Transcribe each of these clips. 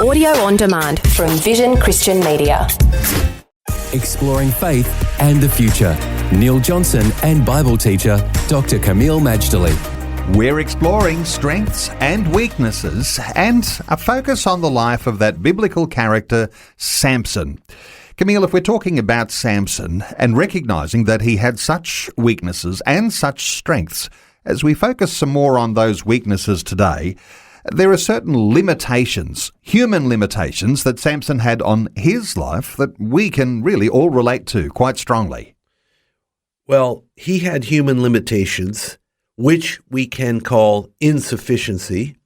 audio on demand from Vision Christian Media. Exploring faith and the future. Neil Johnson and Bible teacher Dr. Camille Majdali. We're exploring strengths and weaknesses and a focus on the life of that biblical character, Sampson. Camille, if we're talking about Sampson and recognising that he had such weaknesses and such strengths, as we focus some more on those weaknesses today, there are certain limitations, human limitations, that Sampson had on his life that we can really all relate to quite strongly. Well, he had human limitations, which we can call insufficiency.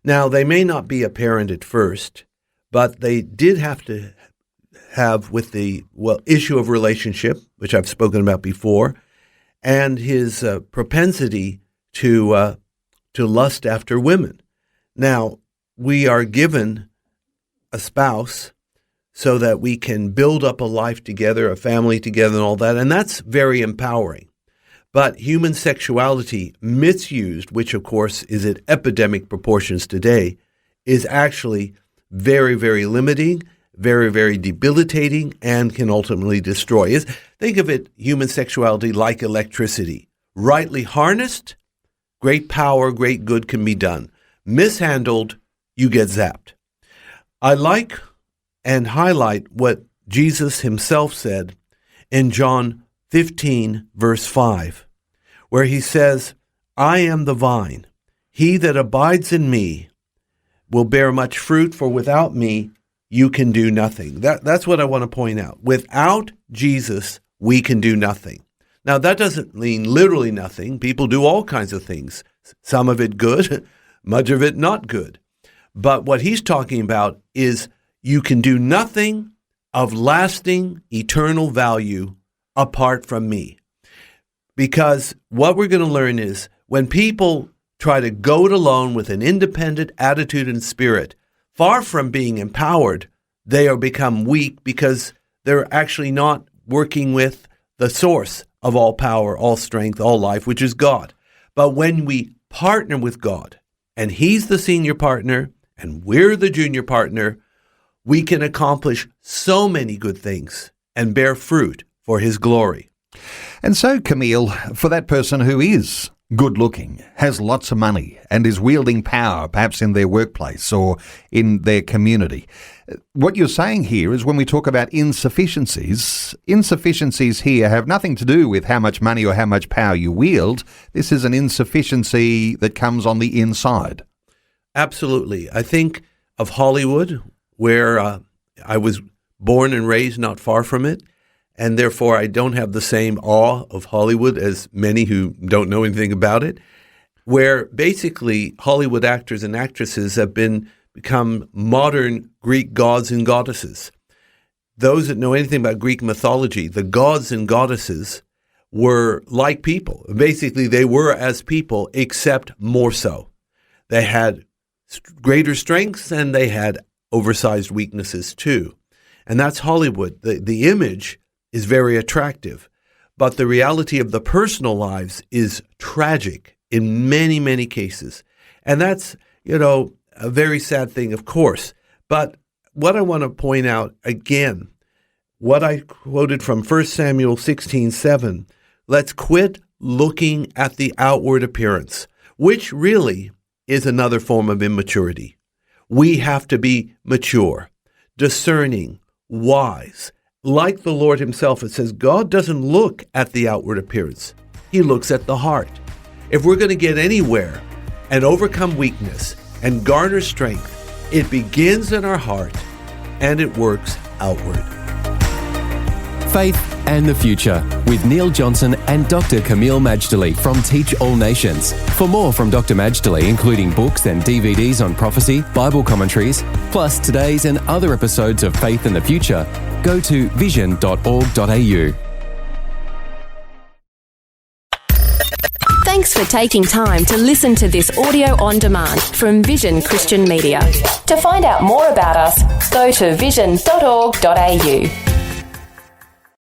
Now, they may not be apparent at first, but they did have to have with the issue of relationship, which I've spoken about before, and his propensity to lust after women. Now, we are given a spouse so that we can build up a life together, a family together and all that, and that's very empowering. But human sexuality misused, which of course is at epidemic proportions today, is actually very, very limiting, very, very debilitating, and can ultimately destroy. Think of it, human sexuality, like electricity. Rightly harnessed, great power, great good can be done. Mishandled, you get zapped. I like and highlight what Jesus himself said in John 15, verse 5, where he says, I am the vine. He that abides in me will bear much fruit, for without me you can do nothing. That's what I want to point out. Without Jesus, we can do nothing. Now, that doesn't mean literally nothing. People do all kinds of things, some of it good, much of it not good. But what he's talking about is you can do nothing of lasting, eternal value apart from me. Because what we're going to learn is when people try to go it alone with an independent attitude and spirit, far from being empowered, they are become weak because they're actually not working with the source of all power, all strength, all life, which is God. But when we partner with God, and he's the senior partner, and we're the junior partner, we can accomplish so many good things and bear fruit for his glory. And so, Camille, for that person who is good-looking, has lots of money, and is wielding power, perhaps in their workplace or in their community, what you're saying here is when we talk about insufficiencies here have nothing to do with how much money or how much power you wield. This is an insufficiency that comes on the inside. Absolutely. I think of Hollywood, where I was born and raised not far from it, and therefore I don't have the same awe of Hollywood as many who don't know anything about it, where basically Hollywood actors and actresses have become modern Greek gods and goddesses. Those that know anything about Greek mythology, the gods and goddesses were like people. Basically, they were as people, except more so. They had greater strengths and they had oversized weaknesses too. And that's Hollywood. The image is very attractive, but the reality of the personal lives is tragic in many, many cases. And that's, a very sad thing, of course. But what I want to point out again, what I quoted from 1 Samuel 16:7, let's quit looking at the outward appearance, which really is another form of immaturity. We have to be mature, discerning, wise. Like the Lord himself, it says God doesn't look at the outward appearance. He looks at the heart. If we're going to get anywhere and overcome weakness and garner strength, it begins in our heart and it works outward. Faith and the Future with Neil Johnson and Dr. Camille Majdali from Teach All Nations. For more from Dr. Majdali, including books and DVDs on prophecy, Bible commentaries, plus today's and other episodes of Faith and the Future, go to vision.org.au. Thanks for taking time to listen to this audio on demand from Vision Christian Media. To find out more about us, go to vision.org.au.